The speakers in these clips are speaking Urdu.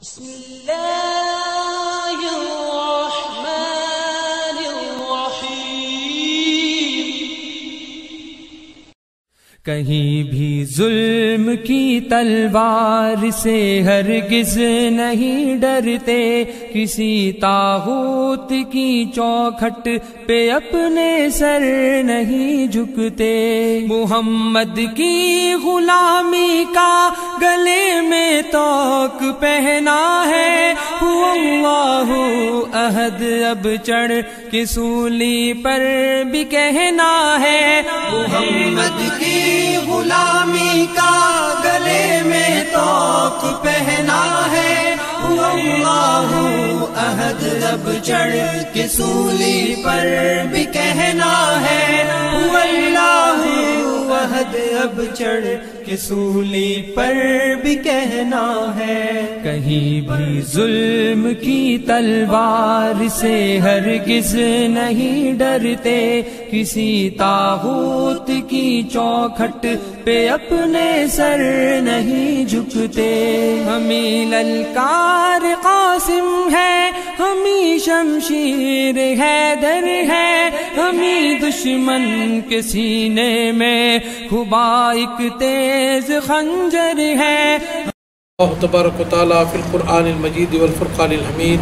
بسم اللہ الرحمن الرحیم۔ کہیں بھی ظلم کی تلوار سے ہرگز نہیں ڈرتے، کسی طاغوت کی چوکھٹ پہ اپنے سر نہیں جھکتے، محمد کی غلامی کا گلے میں توق پہنا ہے، اللہ احد اب چڑھ کے سولی پر بھی کہنا ہے، محمد کی غلامی کا گلے میں توق پہنا ہے، اللہ احد اب چڑھ کے سولی پر بھی کہنا ہے، اللہ احد اب چڑھ کے سولی پر بھی کہنا ہے۔ کہیں بھی ظلم کی تلوار سے ہرگز نہیں ڈرتے، کسی طاغوت کی چوکھٹ پہ اپنے سر نہیں جھکتے، ہمیں للکار قاسم ہے، ہمیں شمشیر حیدر ہے، ہمیں دشمن کے سینے میں خبا ایک تیز خنجر ہے۔ اللہ تبارک و تعالی فی القرآن المجید والفرقان الحمید،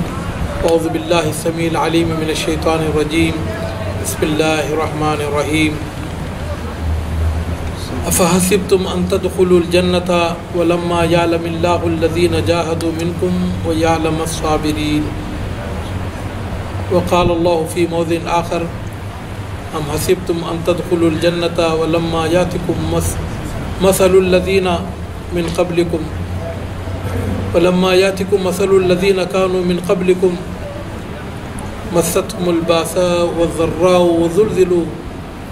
اعوذ باللہ السمیع العلیم من الشیطان الرجیم، بسم اللہ الرحمن الرحیم۔ افحسبتم ان تدخلوا الجنة ولما يعلم الله الذين جاهدوا منكم ويعلم الصابرين، وقال الله في موضع آخر ام حسبتم ان تدخلوا الجنة ولما يأتكم مثل الذين من قبلكم ولما يأتكم مثل الذين كانوا من قبلكم مستهم الباساء والضراء وزلزلوا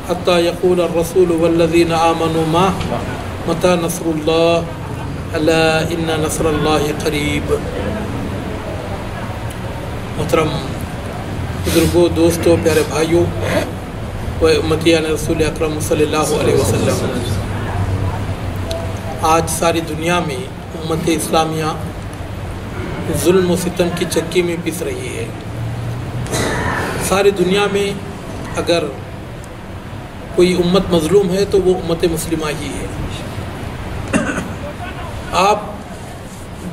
حتى يقول الرسول والذين آمنوا معه متى نصر الله ألا إن نصر الله قريب۔ محترم بزرگوں، دوستوں، پیارے بھائیوں و امتیان رسول اکرم صلی اللہ علیہ وسلم، آج ساری دنیا میں امت اسلامیہ ظلم و ستم کی چکی میں پس رہی ہے۔ ساری دنیا میں اگر کوئی امت مظلوم ہے تو وہ امت مسلمہ ہی ہے۔ آپ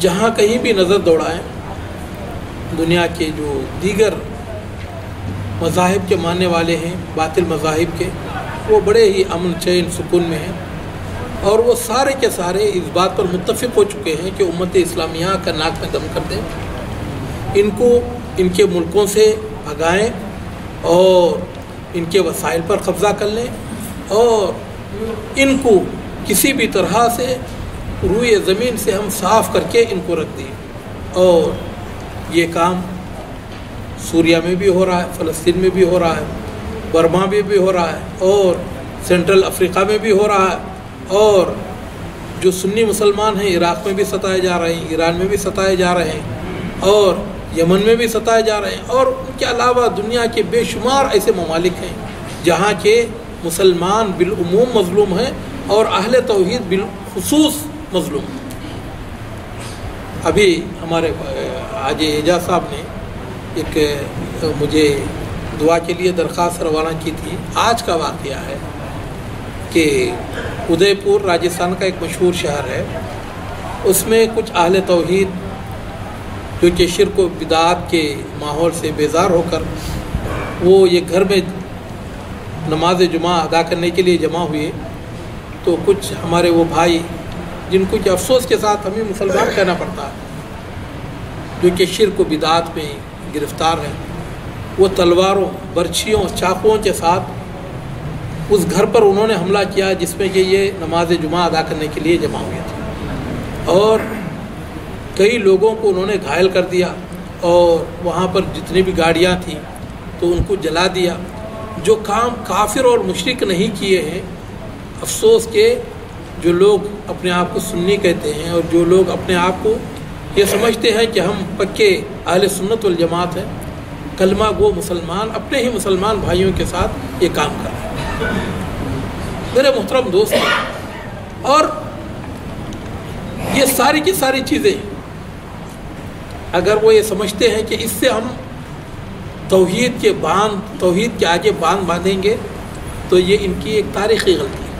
جہاں کہیں بھی نظر دوڑائیں، دنیا کے جو دیگر مذاہب کے ماننے والے ہیں، باطل مذاہب کے، وہ بڑے ہی امن چین سکون میں ہیں، اور وہ سارے کے سارے اس بات پر متفق ہو چکے ہیں کہ امت اسلامیہ کا ناک میں دم کر دیں، ان کو ان کے ملکوں سے بھگائیں اور ان کے وسائل پر قبضہ کر لیں، اور ان کو کسی بھی طرح سے روئے زمین سے ہم صاف کر کے ان کو رکھ دیں۔ اور یہ کام سوریہ میں بھی ہو رہا ہے، فلسطین میں بھی ہو رہا ہے، برما میں بھی ہو رہا ہے، اور سینٹرل افریقہ میں بھی ہو رہا ہے، اور جو سنی مسلمان ہیں عراق میں بھی ستائے جا رہے ہیں، ایران میں بھی ستائے جا رہے ہیں، اور یمن میں بھی ستائے جا رہے ہیں، اور ان کے علاوہ دنیا کے بے شمار ایسے ممالک ہیں جہاں کے مسلمان بالعموم مظلوم ہیں اور اہل توحید بالخصوص مظلوم ہیں۔ ابھی ہمارے حاجی اعجاز صاحب نے ایک مجھے دعا کے لیے درخواست روانہ کی تھی۔ آج کا واقعہ ہے کہ ادے پور راجستھان کا ایک مشہور شہر ہے، اس میں کچھ اہل توحید جو کہ شرک و بدعات کے ماحول سے بیزار ہو کر وہ یہ گھر میں نماز جمعہ ادا کرنے کے لیے جمع ہوئے، تو کچھ ہمارے وہ بھائی جن کو کہ افسوس کے ساتھ ہمیں مسلمان کہنا پڑتا ہے، جو کہ شرک و بدعات میں گرفتار ہیں، وہ تلواروں، برچھیوں، چاقوؤں کے ساتھ اس گھر پر انہوں نے حملہ کیا جس میں کہ یہ نماز جمعہ ادا کرنے کے لیے جمع ہوئے تھے، اور کئی لوگوں کو انہوں نے گھائل کر دیا، اور وہاں پر جتنی بھی گاڑیاں تھیں تو ان کو جلا دیا۔ جو کام کافر اور مشرک نہیں کیے ہیں، افسوس کہ جو لوگ اپنے آپ کو سنی کہتے ہیں اور جو لوگ اپنے آپ کو یہ سمجھتے ہیں کہ ہم پکے اہل سنت والجماعت ہیں، کلمہ گو مسلمان اپنے ہی مسلمان بھائیوں کے ساتھ یہ کام کر رہے ہیں۔ میرے محترم دوست، اور یہ ساری کی ساری چیزیں اگر وہ یہ سمجھتے ہیں کہ اس سے ہم توحید کے آگے باندھیں گے تو یہ ان کی ایک تاریخی غلطی ہے۔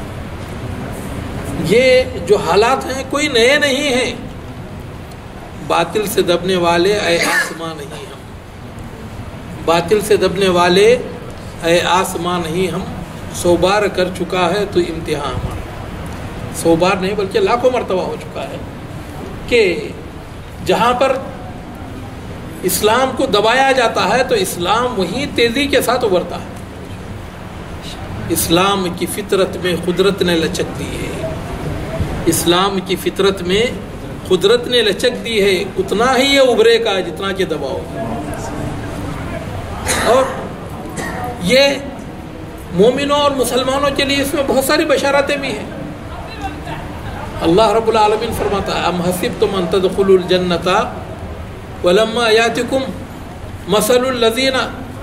یہ جو حالات ہیں کوئی نئے نہیں ہیں۔ باطل سے دبنے والے اے آسمان نہیں ہم، باطل سے دبنے والے اے آسمان نہیں ہم، 100 بار کر چکا ہے تو امتحان ہمارا، 100 بار نہیں بلکہ لاکھوں مرتبہ ہو چکا ہے کہ جہاں پر اسلام کو دبایا جاتا ہے تو اسلام وہیں تیزی کے ساتھ ابھرتا ہے۔ اسلام کی فطرت میں قدرت نے لچک دی ہے، اسلام کی فطرت میں قدرت نے لچک دی ہے، اتنا ہی یہ ابھرے گا جتنا کہ دباؤ۔ اور یہ مومنوں اور مسلمانوں کے لیے اس میں بہت ساری بشارتیں بھی ہیں۔ اللہ رب العالمین فرماتا ہے ام حسبتم ان تدخلوا الجنۃ ولما یاتکم مثل الذین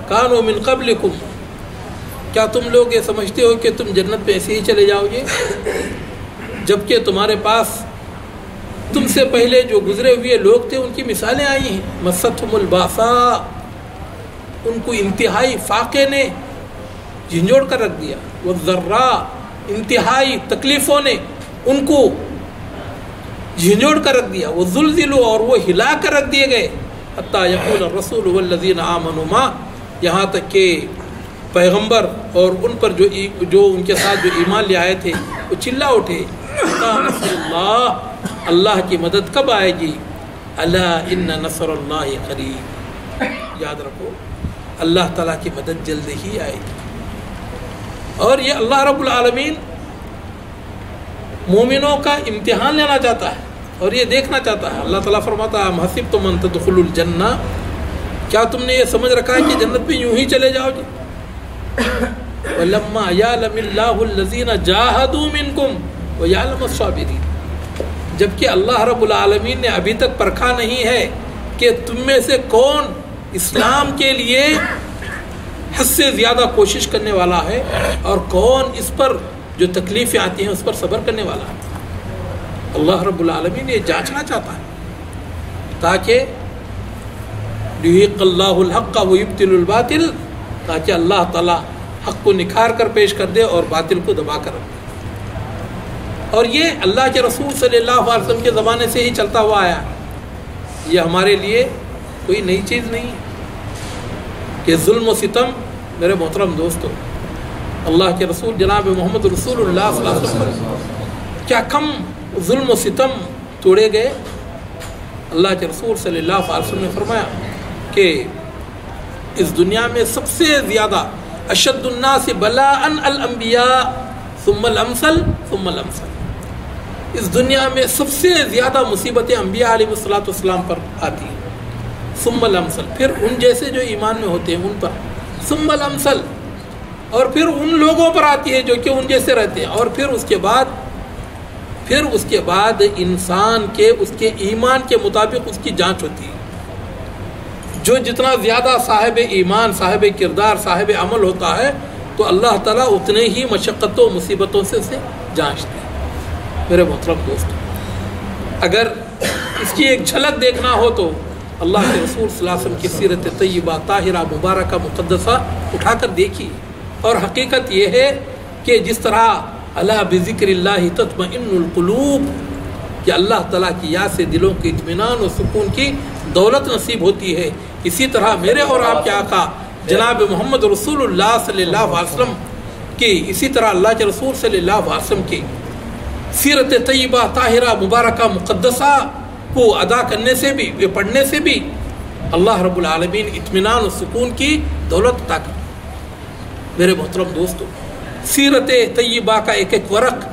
کانوا من قبلکم، کیا تم لوگ یہ سمجھتے ہو کہ تم جنت میں ایسے ہی چلے جاؤ گے جبکہ تمہارے پاس تم سے پہلے جو گزرے ہوئے لوگ تھے ان کی مثالیں آئی ہیں۔ مستہم الباساء، ان کو انتہائی فاقے نے جھنجھوڑ کر رکھ دیا، والضراء، انتہائی تکلیفوں نے ان کو جھنجھوڑ کر رکھ دیا، وزلزلوا، اور وہ ہلا کر رکھ دیے گئے، حتی یقول الرسول والذین آمنوا معہ، یہاں تک کہ پیغمبر اور ان پر جو ان کے ساتھ جو ایمان لے آئے تھے وہ چلا اٹھے، متی نصر اللہ، اللہ کی مدد کب آئے گی، الا ان نصر اللہ قریب، یاد رکھو اللہ تعالیٰ کی مدد جلد ہی آئے گی۔ اور یہ اللہ رب العالمین مومنوں کا امتحان لینا چاہتا ہے اور یہ دیکھنا چاہتا ہے۔ اللہ تعالیٰ فرماتا ہے ام حسبتم ان تدخلوا الجنہ، کیا تم نے یہ سمجھ رکھا ہے کہ جنت میں یوں ہی چلے جاؤ گے؟ وَلَمَّا يَعْلَمِ اللَّهُ الَّذِينَ جَاهَدُوا مِنْكُمْ وَيَعْلَمُ الصَّابِرِينَ، جبکہ اللہ رب العالمین نے ابھی تک پرکھا نہیں ہے کہ تم میں سے کون اسلام کے لیے حد سے زیادہ کوشش کرنے والا ہے اور کون اس پر جو تکلیفیں آتی ہیں اس پر صبر کرنے والا ہے۔ اللہ رب العالمین یہ جانچنا چاہتا ہے تاکہ لِيُحِقَّ اللَّهُ الْحَقَّ وَيُبْطِلُ الْبَاطِلَ، تاکہ اللہ تعالیٰ حق کو نکھار کر پیش کر دے اور باطل کو دبا کر رکھ دے۔ اور یہ اللہ کے رسول صلی اللہ علیہ وسلم کے زمانے سے ہی چلتا ہوا آیا، یہ ہمارے لیے کوئی نئی چیز نہیں ہے کہ ظلم و ستم۔ میرے محترم دوستو، اللہ کے رسول جناب محمد رسول اللہ صلی اللہ علیہ وسلم کیا کم ظلم و ستم توڑے گئے۔ اللہ کے رسول صلی اللہ علیہ وسلم نے فرمایا کہ اس دنیا میں سب سے زیادہ اشد الناس بلاء الانبیاء ثم الامثل ثم الامثل، اس دنیا میں سب سے زیادہ مصیبتیں انبیاء علیہ السلام پر آتی ہیں، ثم الامثل، پھر ان جیسے جو ایمان میں ہوتے ہیں ان پر، ثم الامثل، اور پھر ان لوگوں پر آتی ہے جو کہ ان جیسے رہتے ہیں، اور پھر اس کے بعد انسان کے اس کے ایمان کے مطابق اس کی جانچ ہوتی ہے۔ جو جتنا زیادہ صاحب ایمان، صاحب کردار، صاحب عمل ہوتا ہے تو اللہ تعالیٰ اتنے ہی مشقتوں مصیبتوں سے اسے جانچتے ہیں۔ میرے محترم دوستو، اگر اس کی ایک جھلک دیکھنا ہو تو اللہ کے رسول صلی اللہ علیہ وسلم کی سیرت طیبہ طاہرہ مبارکہ مقدسہ اٹھا کر دیکھی، اور حقیقت یہ ہے کہ جس طرح الا بذکر اللہ تطمئن القلوب، کہ اللہ تعالیٰ کی یاد سے دلوں کے اطمینان و سکون کی دولت نصیب ہوتی ہے، اسی طرح میرے اور آپ کے آقا جناب محمد رسول اللہ صلی اللہ علیہ وسلم کی، اسی طرح اللہ کے رسول صلی اللہ علیہ وسلم کی سیرت طیبہ طاہرہ مبارکہ مقدسہ کو ادا کرنے سے بھی، پڑھنے سے بھی اللہ رب العالمین اطمینان و سکون کی دولت عطا کرتا۔ میرے محترم دوستو، سیرت طیبہ کا ایک ایک ورق،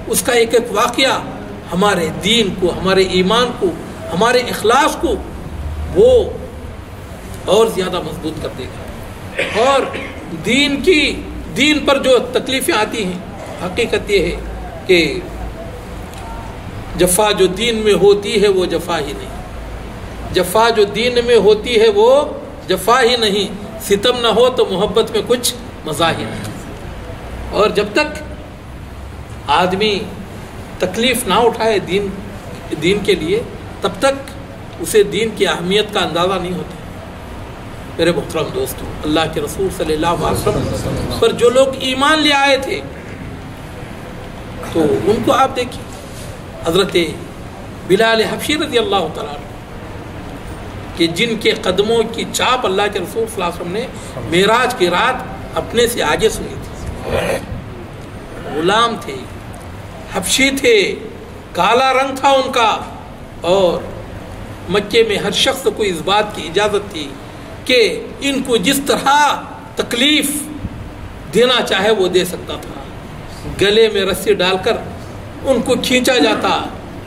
اس کا ایک ایک واقعہ ہمارے دین کو، ہمارے ایمان کو، ہمارے اخلاص کو وہ اور زیادہ مضبوط کر دے گا۔ اور دین پر جو تکلیفیں آتی ہیں، حقیقت یہ ہے کہ جفا جو دین میں ہوتی ہے وہ جفا ہی نہیں، جفا جو دین میں ہوتی ہے وہ جفا ہی نہیں، ستم نہ ہو تو محبت میں کچھ مزہ ہی نہیں۔ اور جب تک آدمی تکلیف نہ اٹھائے دین کے لیے، تب تک اسے دین کی اہمیت کا اندازہ نہیں ہوتا۔ میرے محترم دوستو، اللہ کے رسول صلی اللہ علیہ وسلم پر جو لوگ ایمان لے آئے تھے تو ان کو آپ دیکھیں، حضرت بلال حبشی رضی اللہ تعالیٰ عنہ کہ جن کے قدموں کی چاپ اللہ کے رسول صلی اللہ علیہ وسلم نے معراج کی رات اپنے سے آگے سنی تھی، غلام تھے، حبشی تھے، کالا رنگ تھا ان کا، اور مکے میں ہر شخص کو اس بات کی اجازت تھی کہ ان کو جس طرح تکلیف دینا چاہے وہ دے سکتا تھا۔ گلے میں رسی ڈال کر ان کو کھینچا جاتا،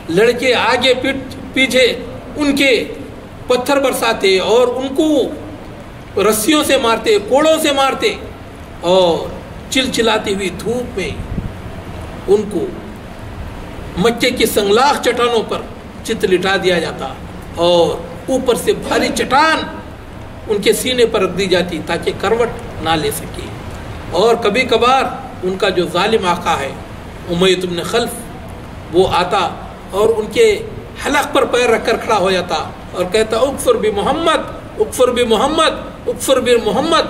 لڑکے آگے پیچھے ان کے پتھر برساتے اور ان کو رسیوں سے مارتے، کوڑوں سے مارتے، اور چلچلاتی ہوئی دھوپ میں ان کو مکے کی سنگلاخ چٹانوں پر چت لٹا دیا جاتا، اور اوپر سے بھاری چٹان ان کے سینے پر رکھ دی جاتی تاکہ کروٹ نہ لے سکے۔ اور کبھی کبھار ان کا جو ظالم آقا ہے امیہ بن خلف، وہ آتا اور ان کے حلق پر پیر رکھ کر کھڑا ہو جاتا اور کہتا اکفر بمحمد، اکفر بمحمد، اکفر بمحمد،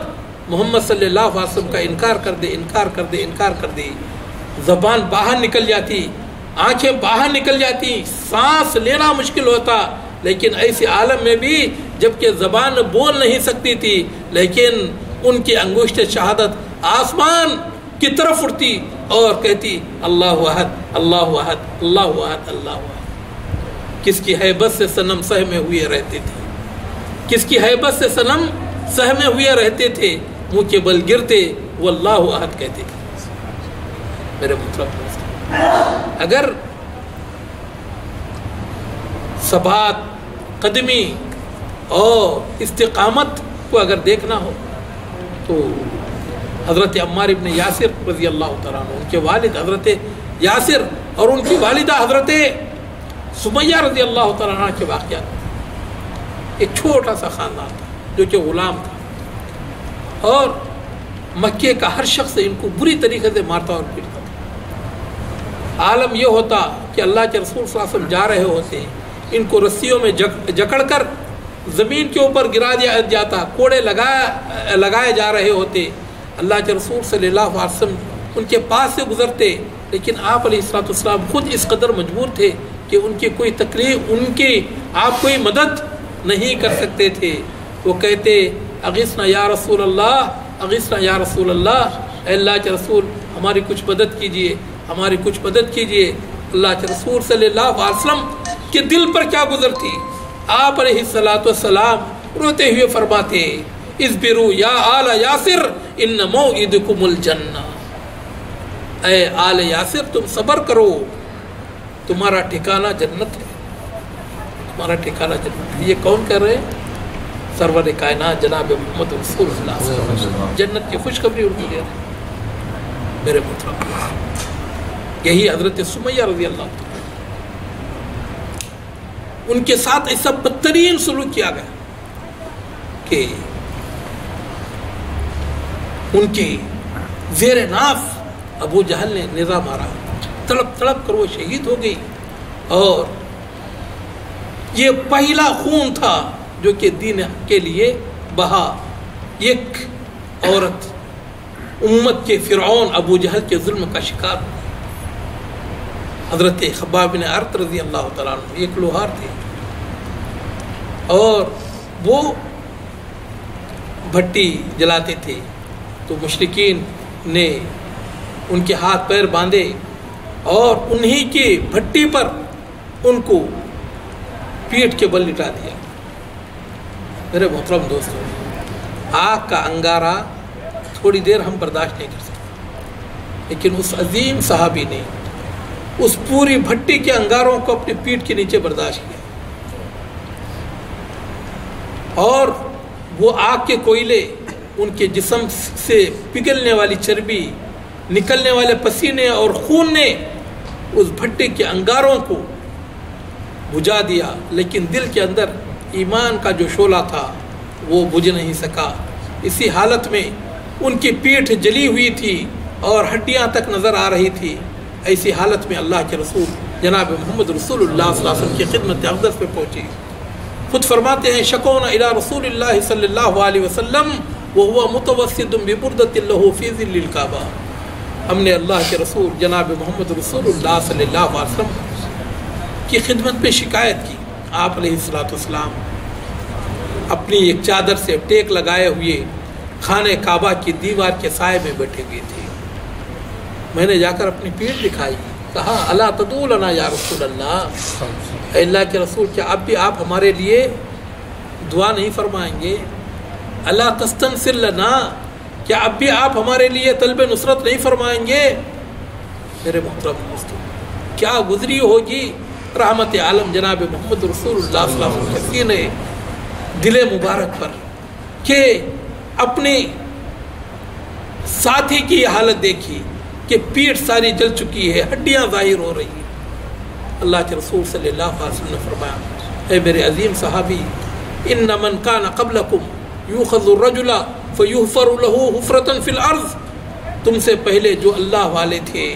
محمد صلی اللہ علیہ وسلم کا انکار کر دے، انکار کر دے، انکار کر دے۔ زبان باہر نکل جاتی، آنکھیں باہر نکل جاتی، سانس لینا مشکل ہوتا، لیکن ایسے عالم میں بھی جبکہ زبان بول نہیں سکتی تھی، لیکن ان کی انگشت شہادت آسمان کی طرف اٹھتی اور کہتی اللہ احد، اللہ احد، اللہ احد، اللہ احد۔ کس کی ہیبت سے صنم سہمے ہوئے رہتے تھے، کس کی ہیبت سے صنم سہمے ہوئے رہتے تھے، منہ کے بل گرتے وہ اللہ احد کہتے تھے۔ میرے محترم دوست، اگر ثبات، قدمی اور استقامت کو اگر دیکھنا ہو تو حضرت عمار ابن یاسر رضی اللہ تعالیٰ عنہ، ان کے والد حضرت یاسر اور ان کی والدہ حضرت سمیہ رضی اللہ تعالیٰ عنہ کے واقعات۔ ایک چھوٹا سا خاندان تھا جو کہ غلام تھا، اور مکے کا ہر شخص ان کو بری طریقے سے مارتا اور پیٹتا تھا۔ عالم یہ ہوتا کہ اللہ کے رسول صلی اللہ علیہ وسلم جا رہے ہوتے، ان کو رسیوں میں جکڑ کر زمین کے اوپر گرا دیا جاتا، کوڑے لگائے جا رہے ہوتے، اللہ کے رسول صلی اللہ علیہ وسلم ان کے پاس سے گزرتے، لیکن آپ علیہ السلام خود اس قدر مجبور تھے کہ ان کی کوئی تکلیف، ان کی آپ کوئی مدد نہیں کر سکتے تھے۔ وہ کہتے اغثنا یا رسول اللہ، اغثنا یا رسول اللہ، اے اللہ کے رسول ہماری کچھ مدد کیجئے، ہماری کچھ مدد کیجئے۔ اللہ کے رسول صلی اللہ علیہ وسلم کے دل پر کیا گزرتی، آپ علیہ السلام روتے ہوئے فرماتے اصبروا یا آل یاسر ان موعدکم الجنہ، اے آل یاسر تم صبر کرو، تمہارا ٹھکانہ جنت ہے، تمہارا ٹھکانہ جنت ہے۔ یہ کون کر رہے ہیں؟ سرور کائنات جناب محمد رسول اللہ صلی اللہ علیہ وسلم، جنت کی خوشخبری ان کو دے رہے ہیں۔ میرے محترم، یہی حضرت سمیہ رضی اللہ عنہ، ان کے ساتھ ایسا بدترین سلوک کیا گیا کہ ان کی زیر ناف ابو جہل نے نیزہ مارا، تڑپ تڑپ کر وہ شہید ہو گئی، اور یہ پہلا خون تھا جو کہ دین کے لیے بہا۔ ایک عورت امت کے فرعون ابو جہل کے ظلم کا شکار ہوئی۔ حضرت خباب بن ارت رضی اللہ تعالیٰ عنہ ایک لوہار تھے، اور وہ بھٹی جلاتے تھے، تو مشرکین نے ان کے ہاتھ پیر باندھے اور انہی کی بھٹی پر ان کو پیٹ کے بل لٹا دیا۔ میرے محترم دوستوں، آگ کا انگارہ تھوڑی دیر ہم برداشت نہیں کر سکتے، لیکن اس عظیم صحابی نے اس پوری بھٹی کے انگاروں کو اپنی پیٹھ کے نیچے برداشت کیا، اور وہ آگ کے کوئلے، ان کے جسم سے پگھلنے والی چربی، نکلنے والے پسینے اور خون نے اس بھٹی کے انگاروں کو بجھا دیا، لیکن دل کے اندر ایمان کا جو شعلہ تھا وہ بجھ نہیں سکا۔ اسی حالت میں ان کی پیٹھ جلی ہوئی تھی اور ہڈیاں تک نظر آ رہی تھی۔ ایسی حالت میں اللہ کے رسول جناب محمد رسول اللہ صلی اللہ علیہ وسلم کی خدمت اقدس پہ پہنچی خود فرماتے ہیں شکونا الی رسول اللہ صلی اللہ علیہ وسلم وہو متوسد ببردۃ لہ فی ظل الکعبہ، ہم نے اللہ کے رسول جناب محمد رسول اللہ صلی اللہ علیہ وسلم کی خدمت پہ شکایت کی۔ آپ علیہ السلام اپنی ایک چادر سے ٹیک لگائے ہوئے خانہ کعبہ کی دیوار کے سائے میں بیٹھے ہوئے تھے۔ میں نے جا کر اپنی پیٹھ دکھائی، کہا الا تدعو لنا یا رسول اللہ، اے اللہ کے رسول کیا اب بھی آپ ہمارے لیے دعا نہیں فرمائیں گے؟ الا تستنصر لنا، کیا اب بھی آپ ہمارے لیے طلب نصرت نہیں فرمائیں گے؟ میرے محترم دوستو، کیا گزری ہوگی رحمت عالم جناب محمد رسول اللہ صلی اللہ علیہ وسلم کے سینے دل مبارک پر کہ اپنے ساتھی کی یہ حالت دیکھی کہ پیٹھ ساری جل چکی ہے، ہڈیاں ظاہر ہو رہی ہیں۔ اللہ کے رسول صلی اللہ علیہ وسلم نے فرمایا، اے میرے عظیم صحابی، ان من کان قبلکم یؤخذ الرجل فیحفر له حفرۃ فی الارض، تم سے پہلے جو اللہ والے تھے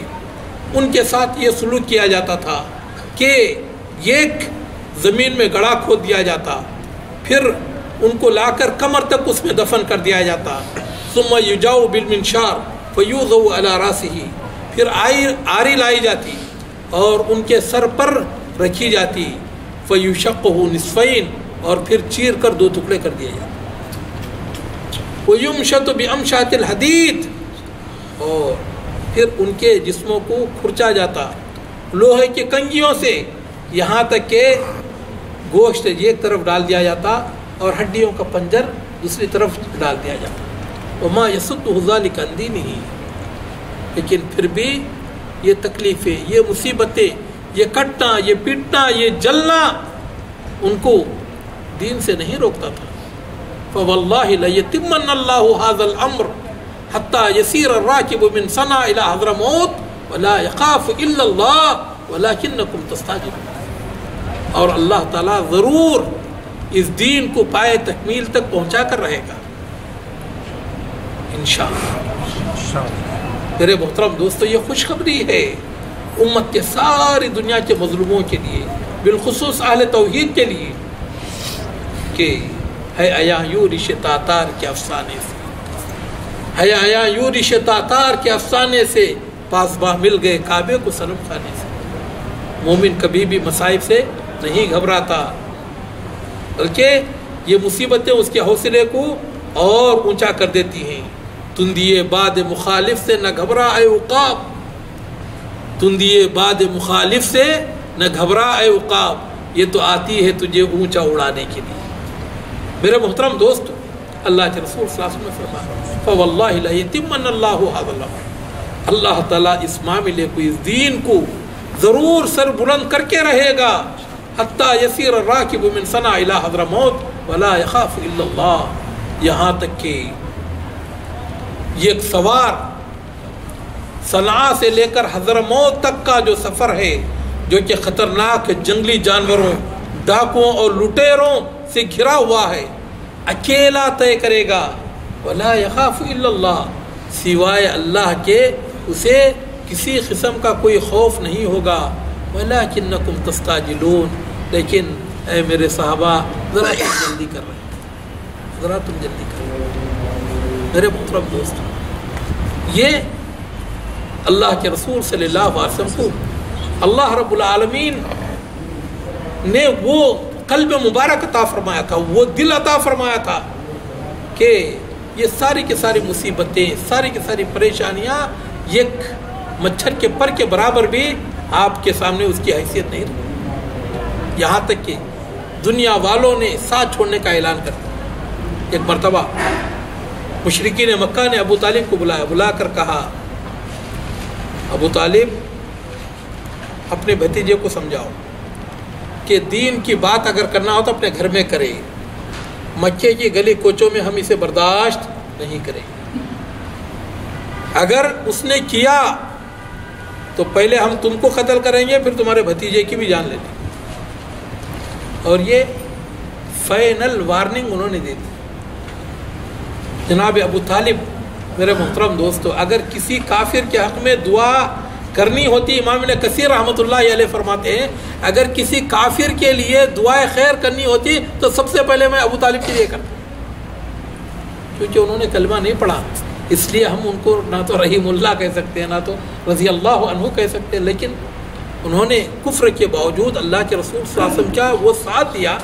ان کے ساتھ یہ سلوک کیا جاتا تھا کہ ایک زمین میں گڑھا کھود دیا جاتا، پھر ان کو لا کر کمر تک اس میں دفن کر دیا جاتا، ثم یجاؤ بالمنشار فیوضع علی راسہ، پھر آری لائی جاتی اور ان کے سر پر رکھی جاتی، فیشقہ نصفین، اور پھر چیر کر دو ٹکڑے کر دیا جاتا، ویمشط بامشاط الحدید، اور پھر ان کے جسموں کو کھرچا جاتا لوہے کی کنگیوں سے، یہاں تک کہ گوشت ایک طرف ڈال دیا جاتا اور ہڈیوں کا پنجر دوسری طرف ڈال دیا جاتا، وما یصدہ ذلک عن دینہ، لیکن پھر بھی یہ تکلیفیں، یہ مصیبتیں، یہ کٹنا، یہ پیٹنا، یہ جلنا ان کو دین سے نہیں روکتا تھا۔ فواللہ لیتمن اللہ ھذا الامر حتی یسیر الراکب من صنع الی حضرموت ولا یخاف الا اللہ ولکنکم تستعجلون، اور اللہ تعالیٰ ضرور اس دین کو پائے تکمیل تک پہنچا کر رہے گا انشاءاللہ۔ میرے محترم دوستو، یہ خوشخبری ہے امت کے ساری دنیا کے مظلوموں کے لیے، بالخصوص اہل توحید کے لیے، کہ ہے آیا یورش تاتار کے افسانے سے، ہے آیا یورش تاتار کے افسانے سے، پاسباں مل گئے کعبے کو صنم خانے سے۔ مومن کبھی بھی مصائب سے نہیں گھبراتا، بلکہ یہ مصیبتیں اس کے حوصلے کو اور اونچا کر دیتی ہیں۔ تندیے باد مخالف سے نہ گھبرا اے عقاب، تندیے باد مخالف سے نہ گھبرا اے عقاب، یہ تو آتی ہے تجھے اونچا اڑانے کے لیے۔ میرے محترم دوست، اللہ کے رسول صلی اللہ علیہ وسلم نے فرمایا فواللہ لیتمن اللہ ھذا الامر، اللہ تعالیٰ اس معاملے کو، اس دین کو ضرور سر بلند کر کے رہے گا، حتی یسیر الراکب من صنع الی حضرموت ولا یخاف الا اللہ، یہاں تک کہ ایک سوار صنعاء سے لے کر حضرموت تک کا جو سفر ہے، جو کہ خطرناک جنگلی جانوروں، ڈاکوؤں اور لٹیروں سے گھرا ہوا ہے، اکیلا طے کرے گا، ولا یخاف الا اللہ، سوائے اللہ کے اسے کسی قسم کا کوئی خوف نہیں ہوگا، ولکنکم تستعجلون، لیکن اے میرے صحابہ ذرا تم جلدی کر رہے ہیں، ذرا تم جلدی کر رہے ہیں۔ میرے محترم دوست، یہ اللہ کے رسول صلی اللہ علیہ وسلم کو اللہ رب العالمین نے وہ قلب مبارک عطا فرمایا تھا، وہ دل عطا فرمایا تھا کہ یہ ساری کی ساری مصیبتیں، ساری کی ساری پریشانیاں ایک مچھر کے پر کے برابر بھی آپ کے سامنے اس کی حیثیت نہیں رہی، یہاں تک کہ دنیا والوں نے ساتھ چھوڑنے کا اعلان کر دیا۔ ایک مرتبہ مشرکین مکہ نے ابو طالب کو بلایا، بلا کر کہا ابو طالب اپنے بھتیجے کو سمجھاؤ کہ دین کی بات اگر کرنا ہو تو اپنے گھر میں کرے، مکے کی گلی کوچوں میں ہم اسے برداشت نہیں کریں، اگر اس نے کیا تو پہلے ہم تم کو قتل کریں گے، پھر تمہارے بھتیجے کی بھی جان لیں گے۔ اور یہ فائنل وارننگ انہوں نے دے دی۔ جناب ابو طالب، میرے محترم دوستو، اگر کسی کافر کے حق میں دعا کرنی ہوتی. امام ابن کثیر رحمۃ اللہ علیہ فرماتے ہیں اگر کسی کافر کے لیے دعائے خیر کرنی ہوتی تو سب سے پہلے میں ابو طالب کے لیے کرتا، کیونکہ انہوں نے کلمہ نہیں پڑھا، اس لیے ہم ان کو نہ تو رحیم اللہ کہہ سکتے ہیں نہ تو رضی اللہ عنہ کہہ سکتے ہیں، لیکن انہوں نے کفر کے باوجود اللہ کے رسول صلی اللہ علیہ وسلم کا وہ ساتھ دیا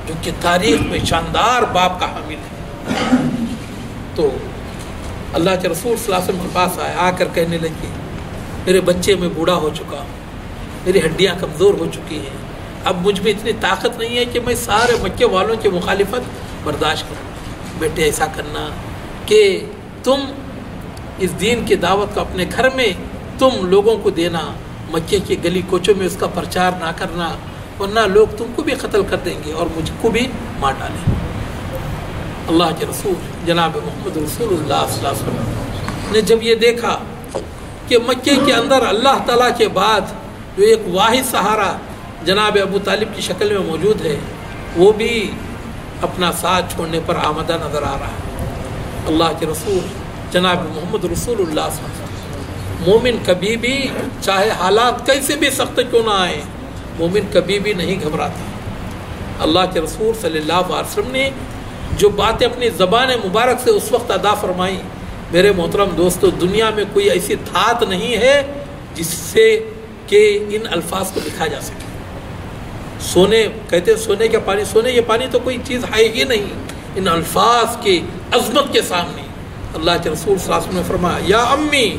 جو کہ تاریخ میں شاندار باب کا حامل ہے. تو اللہ کے رسول صلی اللہ علیہ وسلم کے پاس آئے، آ کر کہنے لگے میرے بچے میں بوڑھا ہو چکا ہوں، میری ہڈیاں کمزور ہو چکی ہیں، اب مجھ میں اتنی طاقت نہیں ہے کہ میں سارے مکے والوں کی مخالفت برداشت کروں. بیٹے ایسا کرنا کہ تم اس دین کی دعوت کو اپنے گھر میں تم لوگوں کو دینا، مکے کی گلی کوچوں میں اس کا پرچار نہ کرنا، ورنہ لوگ تم کو بھی قتل کر دیں گے اور مجھ کو بھی مار ڈالیں گے. اللہ کے رسول جناب محمد رسول اللہ صلی اللہ علیہ وسلم نے جب یہ دیکھا کہ مکے کے اندر اللہ تعالیٰ کے بعد جو ایک واحد سہارا جناب ابو طالب کی شکل میں موجود ہے، وہ بھی اپنا ساتھ چھوڑنے پر آمدہ نظر آ رہا ہے. اللہ کے رسول جناب محمد رسول اللہ صلی اللہ علیہ وسلم، مومن کبھی بھی چاہے حالات کیسے بھی سخت کیوں نہ آئے، مومن کبھی بھی نہیں گھبراتا. اللہ کے رسول صلی اللہ علیہ وسلم نے جو باتیں اپنی زبان مبارک سے اس وقت ادا فرمائیں، میرے محترم دوستو، دنیا میں کوئی ایسی دھات نہیں ہے جس سے کہ ان الفاظ کو لکھا جا سکے. سونے کہتے ہیں سونے کا پانی، سونے یہ پانی تو کوئی چیز ہے ہی نہیں ان الفاظ کے عظمت کے سامنے. اللہ کے رسول صلی اللہ علیہ وسلم نے فرمایا یا امی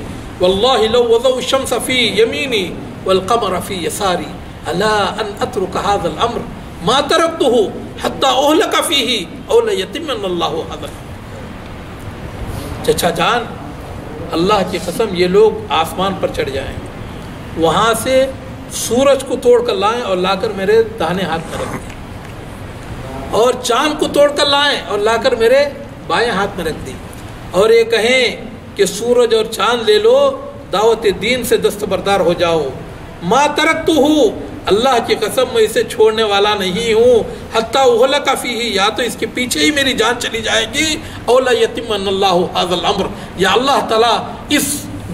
واللہ لو وضعوا الشمس فی یمینی والقمر فی یساری الا ان اترک هذا الامر ما ترکته حتی اہلک فیہ او لیتمن اللہ هذا الامر. چچا جان، اللہ کی قسم یہ لوگ آسمان پر چڑھ جائیں، وہاں سے سورج کو توڑ کر لائیں اور لا کر میرے داہنے ہاتھ میں رکھ دیں، اور چاند کو توڑ کر لائیں اور لا کر میرے بائیں ہاتھ میں رکھ دیں، اور یہ کہیں کہ سورج اور چاند لے لو، دعوت دین سے دستبردار ہو جاؤ. ما ترکتہ، اللہ کی قسم میں اسے چھوڑنے والا نہیں ہوں، حتیٰ اہلک فیہ، یا تو اس کے پیچھے ہی میری جان چلی جائے گی، او لا یتمن اللہ ھذا الامر، یا اللہ تعالیٰ اس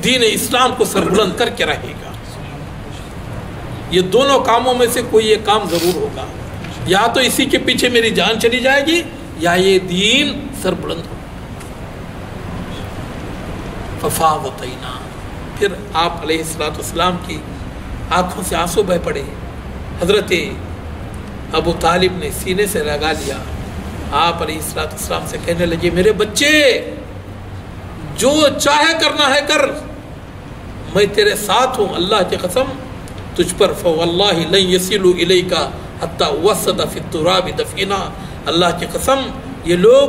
دین اسلام کو سربلند کر کے رہے گا. یہ دونوں کاموں میں سے کوئی ایک کام ضرور ہوگا، یا تو اسی کے پیچھے میری جان چلی جائے گی یا یہ دین سربلند ہوگا. ففاوتینا، پھر آپ علیہ السلام کی آنکھوں سے آنسو بہہ پڑے. حضرت ابو طالب نے سینے سے لگا لیا. آپ علیہ السلام سے کہنے لگے میرے بچے، جو چاہے کرنا ہے کر، میں تیرے ساتھ ہوں. اللہ کی قسم تجھ پر فواللہ لن یصلوا الیک حتی وسد فی التراب دفینا، اللہ کی قسم یہ لوگ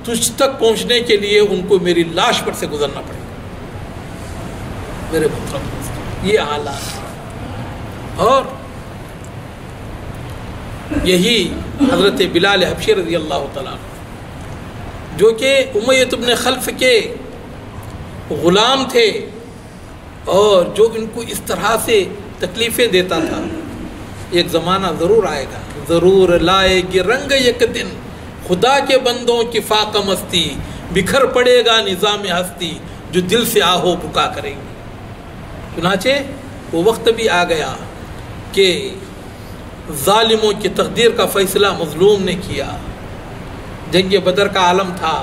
تجھ تک پہنچنے کے لیے ان کو میری لاش پر سے گزرنا پڑے گا. میرے محترم، یہ حالات، اور یہی حضرت بلال حبشی رضی اللہ تعالیٰ جو کہ امیہ بن خلف کے غلام تھے اور جو ان کو اس طرح سے تکلیفیں دیتا تھا. ایک زمانہ ضرور آئے گا، ضرور لائے گی رنگ یک دن خدا کے بندوں کی فاقہ مستی، بکھر پڑے گا نظام ہستی جو دل سے آہو بکا کریں گے. چنانچہ وہ وقت بھی آ گیا کہ ظالموں کی تقدیر کا فیصلہ مظلوم نے کیا. جنگ بدر کا عالم تھا.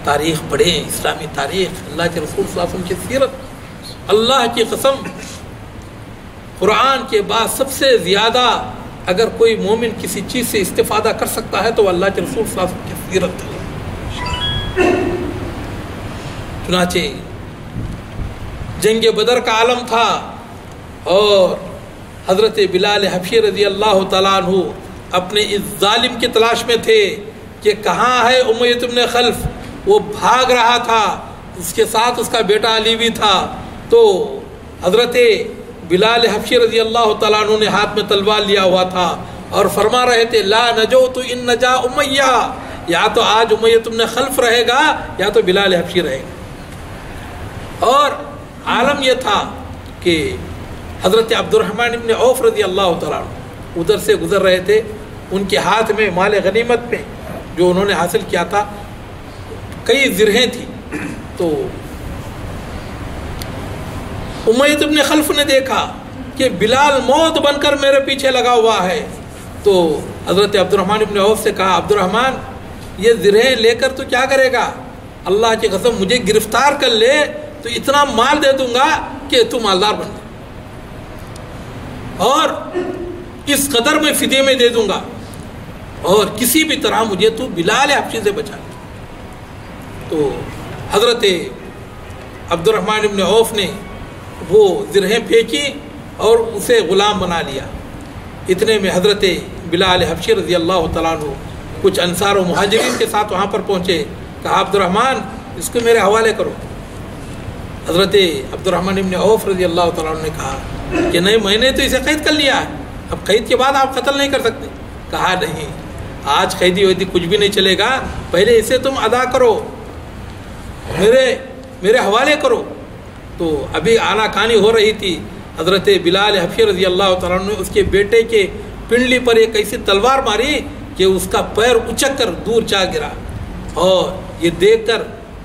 تاریخ پڑھیں، اسلامی تاریخ، اللہ کے رسول صلی اللہ علیہ وسلم کی سیرت. اللہ کی قسم قرآن کے بعد سب سے زیادہ اگر کوئی مومن کسی چیز سے استفادہ کر سکتا ہے تو اللہ کے رسول صلی اللہ علیہ وسلم کی سیرت ہے. چنانچہ جنگ بدر کا عالم تھا اور حضرت بلال حبشی رضی اللہ تعالیٰ عنہ اپنے اس ظالم کی تلاش میں تھے کہ کہاں ہے امیہ بن خلف. وہ بھاگ رہا تھا، اس کے ساتھ اس کا بیٹا علی بھی تھا. تو حضرت بلال حبشی رضی اللہ تعالیٰ عنہ نے ہاتھ میں تلوار لیا ہوا تھا اور فرما رہے تھے لا نجوت ان نجا امیہ، یا تو آج امیہ بن خلف رہے گا یا تو بلال حبشی رہے گا. اور عالم یہ تھا کہ حضرت عبد الرحمن بن عوف رضی اللہ تعالیٰ عنہ ادھر سے گزر رہے تھے. ان کے ہاتھ میں مال غنیمت میں جو انہوں نے حاصل کیا تھا کئی زرہیں تھیں. تو امیہ ابن خلف نے دیکھا کہ بلال موت بن کر میرے پیچھے لگا ہوا ہے، تو حضرت عبد الرحمن ابن عوف سے کہا عبد الرحمن یہ زرہیں لے کر تو کیا کرے گا؟ اللہ کی قسم مجھے گرفتار کر لے تو اتنا مال دے دوں گا کہ تو مالدار بن جائے، اور اس قدر میں فدیے میں دے دوں گا، اور کسی بھی طرح مجھے تو بلال حبشی سے بچا لے۔ تو حضرت عبد الرحمن ابن عوف نے وہ زرہیں پھینکی اور اسے غلام بنا لیا۔ اتنے میں حضرت بلال حبشی رضی اللہ تعالیٰ عنہ کچھ انصار و مہاجرین کے ساتھ وہاں پر پہنچے، کہا عبد الرحمن اس کو میرے حوالے کرو۔ حضرت عبد الرحمن ابن عوف رضی اللہ تعالیٰ عنہ نے کہا کہ نہیں، میں نے تو اسے قید کر لیا ہے، اب قید کے بعد آپ قتل نہیں کر سکتے۔ کہا نہیں، آج قیدی ویدی کچھ بھی نہیں چلے گا، پہلے اسے تم ادا کرو، میرے حوالے کرو۔ تو ابھی آنا کانی ہو رہی تھی، حضرت بلال حبشی رضی اللہ تعالیٰ عنہ نے اس کے بیٹے کے پنڈلی پر ایک ایسی تلوار ماری کہ اس کا پیر اچک کر دور جا گرا، اور یہ دیکھ کر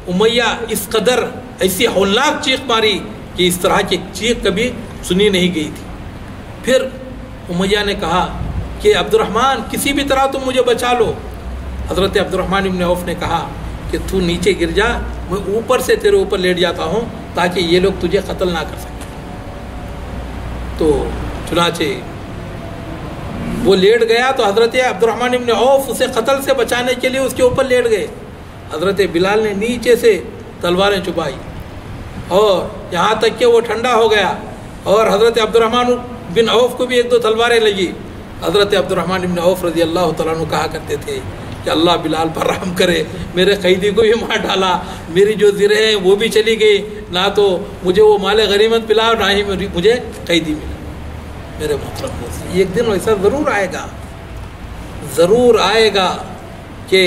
امیہ اس قدر ایسی ہولناک چیخ ماری کہ اس طرح کی چیخ کبھی سنی نہیں گئی تھی۔ پھر امیہ نے کہا کہ عبد الرحمن کسی بھی طرح تم مجھے بچا لو۔ حضرت عبد الرحمن ابن عوف نے کہا کہ تو نیچے گر جا، میں اوپر سے تیرے اوپر لیٹ جاتا ہوں تاکہ یہ لوگ تجھے قتل نہ کر سکیں۔ تو چنانچہ وہ لیٹ گیا تو حضرت عبد الرحمن ابن عوف اسے قتل سے بچانے کے لیے اس کے اوپر لیٹ گئے۔ حضرت بلال نے نیچے سے تلواریں چبائی اور یہاں تک کہ وہ ٹھنڈا ہو گیا، اور حضرت عبد الرحمن بن عوف کو بھی ایک دو تلواریں لگی۔ حضرت عبد الرحمن بن عوف رضی اللہ تعالیٰ عنہ کہا کرتے تھے کہ اللہ بلال پر رحم کرے، میرے قیدی کو بھی مار ڈالا، میری جو زرہیں ہیں وہ بھی چلی گئی، نہ تو مجھے وہ مال غنیمت ملا نہ ہی مجھے قیدی ملا۔ میرے محترم دوست، ایک دن ایسا ضرور آئے گا کہ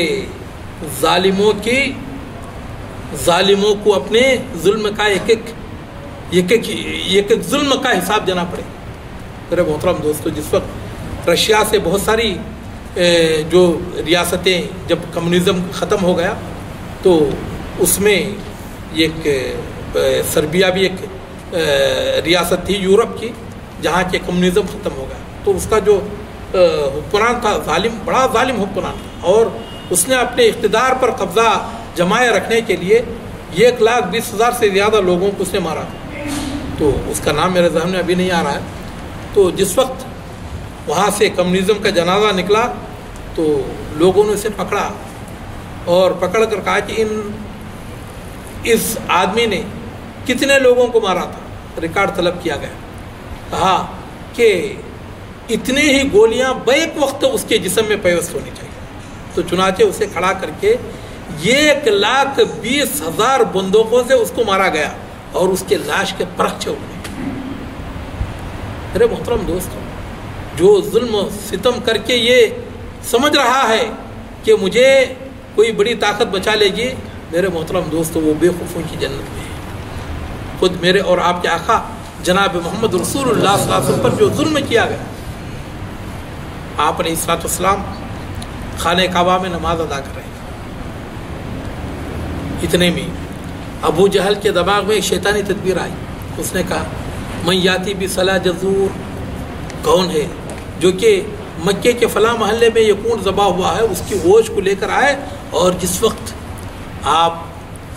ظالموں کو اپنے ظلم کا ایک ایک ظلم کا حساب دینا پڑے۔ میرے محترم دوستو، جس وقت رشیا سے بہت ساری جو ریاستیں، جب کمیونزم ختم ہو گیا تو اس میں ایک سربیا بھی ایک ریاست تھی یورپ کی، جہاں کے کمیونزم ختم ہو گیا، تو اس کا جو حکمران تھا بڑا ظالم حکمران تھا، اور اس نے اپنے اقتدار پر قبضہ جمائے رکھنے کے لیے 1,20,000 سے زیادہ لوگوں کو اس نے مارا تھا۔ تو اس کا نام میرے ذہن میں ابھی نہیں آ رہا ہے۔ تو جس وقت وہاں سے کمیونزم کا جنازہ نکلا تو لوگوں نے اسے پکڑا اور پکڑ کر کہا کہ اس آدمی نے کتنے لوگوں کو مارا تھا، ریکارڈ طلب کیا گیا۔ کہا کہ اتنے ہی گولیاں بیک وقت اس کے جسم میں پیوست ہونی چاہیے۔ تو چنانچہ اسے کھڑا کر کے 1,20,000 بندوقوں سے اس کو مارا گیا اور اس کے لاش کے پرخچے اٹھے۔ میرے محترم دوستو، جو ظلم و ستم کر کے یہ سمجھ رہا ہے کہ مجھے کوئی بڑی طاقت بچا لے گی، میرے محترم دوستو وہ بے خوفوں کی جنت میں ہے۔ خود میرے اور آپ کے آقا جناب محمد رسول اللہ صلی اللہ علیہ وسلم پر جو ظلم کیا گیا، آپ علیہ الصلوۃ والسلام خانہ کعبہ میں نماز ادا کر رہے ہیں، اتنے میں ابو جہل کے دماغ میں ایک شیطانی تدبیر آئی۔ اس نے کہا من یاتی بصلاح جزور، کون ہے جو کہ مکے کے فلاں محلے میں یہ اونٹ ذبح ہوا ہے اس کی گوشت کو لے کر آئے، اور جس وقت آپ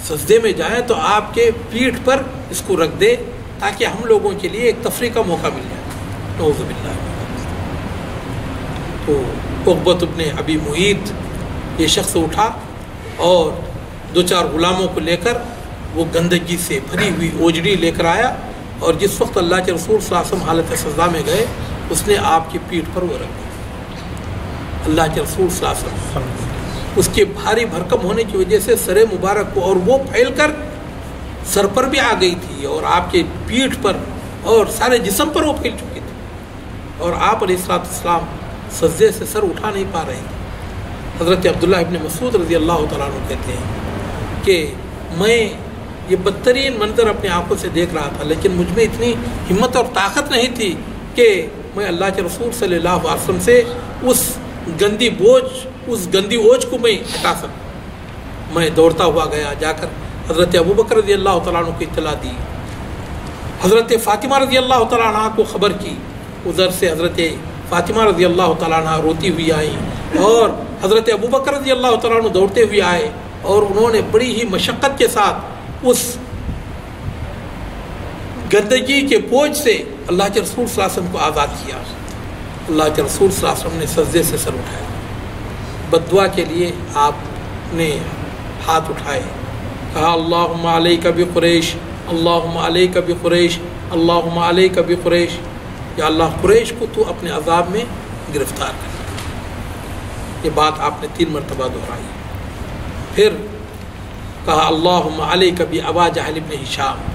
سجدے میں جائیں تو آپ کے پیٹھ پر اس کو رکھ دے تاکہ ہم لوگوں کے لیے ایک تفریح کا موقع مل جائے۔ نعوذ باللہ۔ تو عقبۃ بن ابی معیط یہ شخص اٹھا اور 2-4 غلاموں کو لے کر وہ گندگی سے بھری ہوئی اوجڑی لے کر آیا، اور جس وقت اللہ کے رسول صلی اللہ علیہ وسلم حالت سجدہ میں گئے اس نے آپ کی پیٹھ پر وہ رکھ دیا۔ اللہ کے رسول صلی اللہ علیہ وسلم اس کے بھاری بھرکم ہونے کی وجہ سے سر مبارک کو، اور وہ پھیل کر سر پر بھی آ گئی تھی اور آپ کے پیٹھ پر اور سارے جسم پر وہ پھیل چکی تھی، اور آپ علیہ الصلوۃ والسلام سجدے سے سر اٹھا نہیں پا رہے تھے۔ حضرت عبداللہ ابن مسعود رضی اللہ تعالیٰ عنہ کہتے ہیں کہ میں یہ بدترین منظر اپنے آنکھوں سے دیکھ رہا تھا، لیکن مجھ میں اتنی ہمت اور طاقت نہیں تھی کہ میں اللہ کے رسول صلی اللہ علیہ وسلم سے اس گندی اوج کو میں ہٹا سکوں۔ میں دوڑتا ہوا گیا، جا کر حضرت ابوبکر رضی اللہ تعالیٰ عنہ کو اطلاع دی۔ حضرت فاطمہ رضی اللہ تعالیٰ عنہ کو خبر کی، ادھر سے حضرت فاطمہ رضی اللہ تعالیٰ عنہ روتی ہوئی آئیں اور حضرت ابوبکر رضی اللہ تعالیٰ عنہ دوڑتے ہوئے آئے اور انہوں نے بڑی ہی مشقت کے ساتھ اس گندگی کے بوجھ سے اللہ کے رسول صلی اللہ علیہ وسلم کو آزاد کیا۔ اللہ کے رسول صلی اللہ علیہ وسلم نے سجدے سے سر اٹھایا، بد دعا کے لیے آپ نے ہاتھ اٹھائے، کہا اللہم علیک بقریش، اللہم علیک بقریش، اللہم علیک بقریش، یا اللہ قریش کو تو اپنے عذاب میں گرفتار کر۔ یہ بات آپ نے 3 مرتبہ دہرائی۔ پھر کہا اللہم علیک بابا جہل ابن ہشام،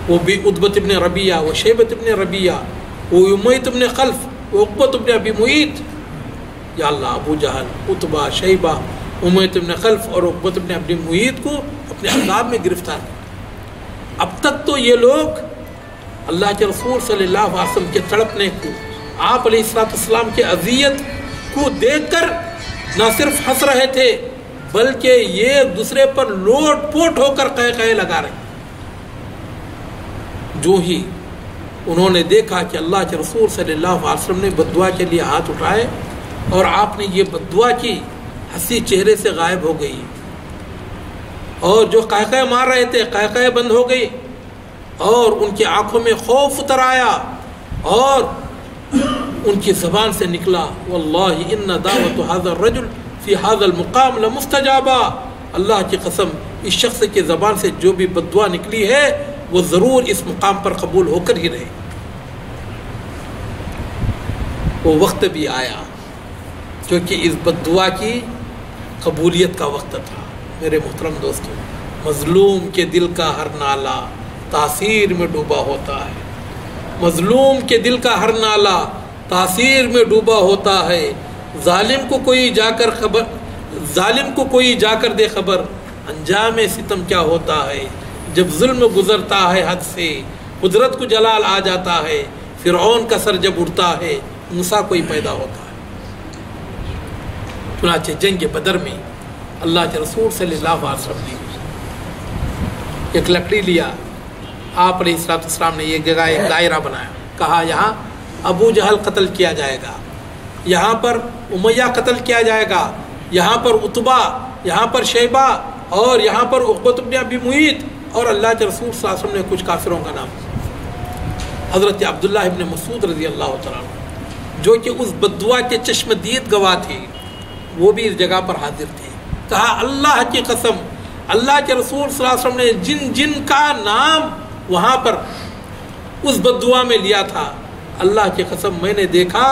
وہ بھی عتبۃ ابن ربیعہ، وہ شیبۃ ابن ربیعہ، وہ امیۃ ابن خلف، وہ عقبۃ ابن ابی معیط، یا اللہ ابو جہل، عتبہ، شیبہ، امیۃ ابن خلف اور عقبۃ ابن ابی معیط کو اپنے عذاب میں گرفتار کر۔ اب تک تو یہ لوگ اللہ کے رسول صلی اللہ علیہ وسلم کے تڑپنے کو، آپ علیہ السلام کے اذیت کو دیکھ کر نہ صرف ہنس رہے تھے بلکہ یہ دوسرے پر لوٹ پوٹ ہو کر قہقہے لگا رہے۔ جو ہی انہوں نے دیکھا کہ اللہ کے رسول صلی اللہ علیہ وسلم نے بد دعا کے لیے ہاتھ اٹھائے اور آپ نے یہ بد دعا کی، ہنسی چہرے سے غائب ہو گئی اور جو قہقہے مار رہے تھے قہقہے بند ہو گئی اور ان کی آنکھوں میں خوف اتر آیا اور ان کی زبان سے نکلا واللہ ان دعوت هذا الرجل فی هذا المقام لمستجابہ، اللہ کی قسم اس شخص کی زبان سے جو بھی بد دعا نکلی ہے وہ ضرور اس مقام پر قبول ہو کر ہی رہے۔ وہ وقت بھی آیا کیونکہ اس بد دعا کی قبولیت کا وقت تھا۔ میرے محترم دوستوں، مظلوم کے دل کا ہر نالہ تاثیر میں ڈوبا ہوتا ہے، مظلوم کے دل کا ہر نالہ تاثیر میں ڈوبا ہوتا ہے۔ ظالم کو کوئی جا کر دے خبر، انجام ستم کیا ہوتا ہے۔ جب ظلم گزرتا ہے حد سے قدرت کو جلال آ جاتا ہے، فرعون کا سر جب اڑتا ہے موسیٰ کوئی پیدا ہوتا ہے۔ چنانچہ جنگ بدر میں اللہ کے رسول صلی اللہ علیہ وسلم نے ایک لکڑی لیا، آپ علیہ السلام نے ایک جگہ ایک دائرہ بنایا، کہا یہاں ابو جہل قتل کیا جائے گا، یہاں پر امیہ قتل کیا جائے گا، یہاں پر عتبہ، یہاں پر شیبہ اور یہاں پر عقبۃ ابن ابی معیط، اور اللہ کے رسول صلی اللہ علیہ وسلم نے کچھ کافروں کا نام، حضرت عبداللہ ابن مسعود رضی اللہ تعالیٰ عنہ جو کہ اس بد دعا کے چشم دید گواہ تھے، وہ بھی اس جگہ پر حاضر تھے۔ کہا اللہ کی قسم، اللہ کے رسول صلی اللہ علیہ وسلم نے جن کا نام وہاں پر اس بد دعا میں لیا تھا، اللہ کی قسم میں نے دیکھا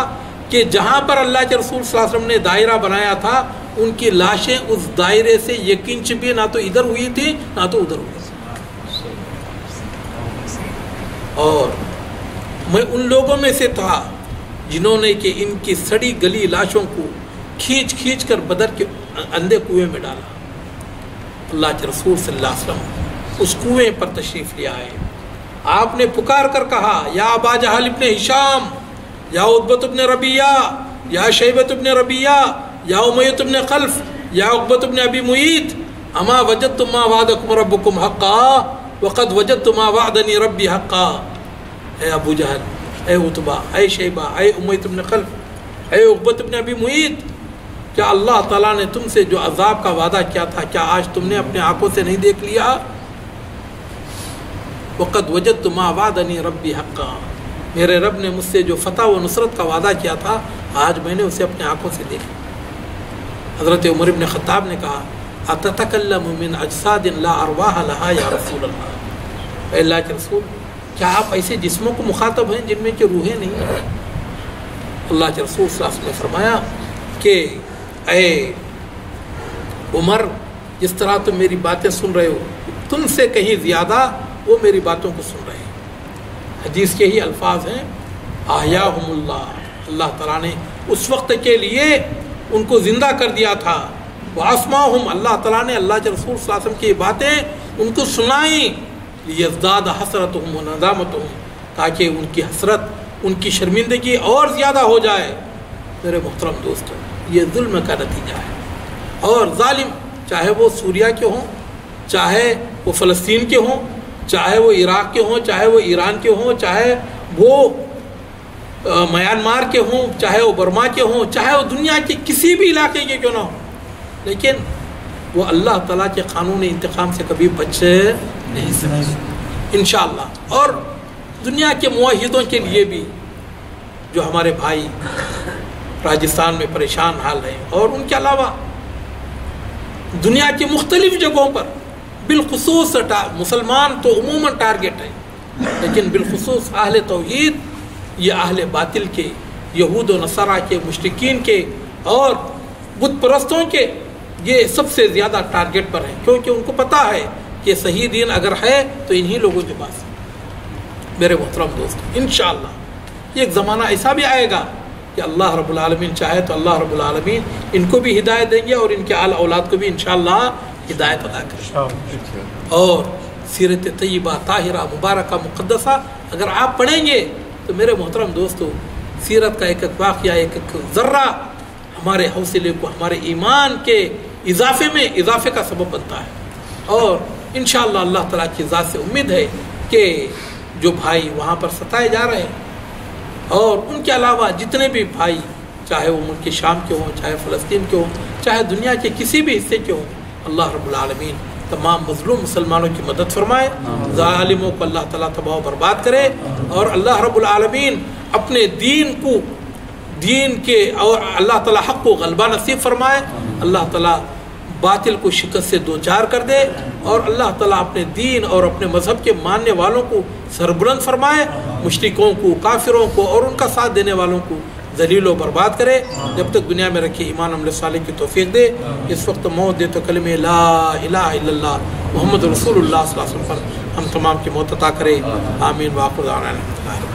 کہ جہاں پر اللہ کے رسول صلی اللہ علیہ وسلم نے دائرہ بنایا تھا ان کی لاشیں اس دائرے سے ایک انچ بھی نہ تو ادھر ہوئی تھی نہ تو ادھر ہوئی تھی۔ اور میں ان لوگوں میں سے تھا جنہوں نے کہ ان کی سڑی گلی لاشوں کو کھینچ کھینچ کر بدر کے اندھے کنویں میں ڈالا۔ اللہ کے رسول صلی اللہ علیہ وسلم اس کنویں پر تشریف لے آئے، آپ نے پکار کر کہا یا ابا جہل ابن ہشام، یا عتبۃ ابن ربیعہ، یا شیبۃ ابن ربیعہ، یا امیۃ ابن خلف، یا عقبۃ ابن ابی معیط، اما وجدتم ما وعدکم ربکم حقا وقد وجدتم ما وعدنی ربی حقا۔ اے ابو جہل، اے عتبہ، اے شیبہ، اے امیۃ ابن خلف، اے عقبۃ ابن ابی معیط، کیا اللہ تعالیٰ نے تم سے جو عذاب کا وعدہ کیا تھا کیا آج تم نے اپنے آنکھوں سے نہیں دیکھ لیا؟ وقد وجدت ما وعدنی ربی حقا، میرے رب نے مجھ سے جو فتح و نصرت کا وعدہ کیا تھا آج میں نے اسے اپنے آنکھوں سے دیکھا۔ حضرت عمر ابن خطاب نے کہا اتتکلم من اجساد لا ارواح لها یا رسول اللہ، اے اللہ کے رسول کیا آپ ایسے جسموں کو مخاطب ہیں جن میں کہ روحیں نہیں ہیں؟ اللہ کے رسول صلی اللہ علیہ وسلم نے فرمایا کہ اے عمر، جس طرح تم میری باتیں سن رہے ہو تم سے کہیں زیادہ وہ میری باتوں کو سن رہے ہیں۔ حدیث کے ہی الفاظ ہیں احیاہم اللہ، اللہ تعالیٰ نے اس وقت کے لیے ان کو زندہ کر دیا تھا، واسمعہم، اللہ تعالیٰ نے اللہ کے رسول صلی اللہ علیہ وسلم کی باتیں ان کو سنائیں، لیزداد حسرتہم و ندامتہم، تاکہ ان کی حسرت، ان کی شرمندگی اور زیادہ ہو جائے۔ میرے محترم دوستوں، یہ ظلم کا نتیجہ ہے، اور ظالم چاہے وہ سوریا کے ہوں، چاہے وہ فلسطین کے ہوں، چاہے وہ عراق کے ہوں، چاہے وہ ایران کے ہوں، چاہے وہ میانمار کے ہوں، چاہے وہ برما کے ہوں، چاہے وہ دنیا کے کسی بھی علاقے کے کیوں نہ ہوں، لیکن وہ اللہ تعالیٰ کے قانون انتقام سے کبھی بچ نہیں سکتے انشاءاللہ۔ اور دنیا کے موحدوں کے لیے بھی جو ہمارے بھائی راجستھان میں پریشان حال ہیں، اور ان کے علاوہ دنیا کی مختلف جگہوں پر، بالخصوص مسلمان تو عموماً ٹارگٹ ہیں، لیکن بالخصوص اہل توحید، یہ اہل باطل کے، یہود و نصارہ کے، مشرکین کے اور بت پرستوں کے، یہ سب سے زیادہ ٹارگٹ پر ہیں، کیونکہ ان کو پتہ ہے کہ صحیح دین اگر ہے تو انہی لوگوں کے پاس ہے۔ میرے محترم دوست، انشاءاللہ یہ ایک زمانہ ایسا بھی آئے گا کہ اللہ رب العالمین چاہے تو اللہ رب العالمین ان کو بھی ہدایت دیں گے اور ان کے آل اولاد کو بھی انشاءاللہ ہدایت عطا کریں گے۔ اور سیرت طیبہ طاہرہ مبارکہ مقدسہ اگر آپ پڑھیں گے تو میرے محترم دوستو، سیرت کا ایک ایک واقعہ، ایک ایک ذرہ ہمارے حوصلے کو، ہمارے ایمان کے اضافے کا سبب بنتا ہے۔ اور انشاءاللہ اللہ تعالیٰ کی ذات سے امید ہے کہ جو بھائی وہاں پر ستائے جا رہے ہیں، اور ان کے علاوہ جتنے بھی بھائی، چاہے وہ ملک شام کے ہوں، چاہے فلسطین کے ہوں، چاہے دنیا کے کسی بھی حصے کے ہوں، اللہ رب العالمین تمام مظلوم مسلمانوں کی مدد فرمائے، ظالموں کو اللہ تعالیٰ تباہ و برباد کرے، اور اللہ رب العالمین اپنے دین کے اور اللہ تعالیٰ حق کو غلبہ نصیب فرمائے، اللہ تعالیٰ باطل کو شکست سے دوچار کر دے، اور اللہ تعالیٰ اپنے دین اور اپنے مذہب کے ماننے والوں کو سربلند فرمائے، مشرکوں کو، کافروں کو اور ان کا ساتھ دینے والوں کو ذلیل و برباد کرے، جب تک دنیا میں رکھے ایمان عمل صالح کی توفیق دے۔ اس وقت موت دے تو کلمہ لا الہ الا اللہ محمد رسول اللہ صلی اللہ علیہ وسلم پر ہم تمام کی موت عطا کرے، آمین۔ وآخر دعوانا الحمدللہ۔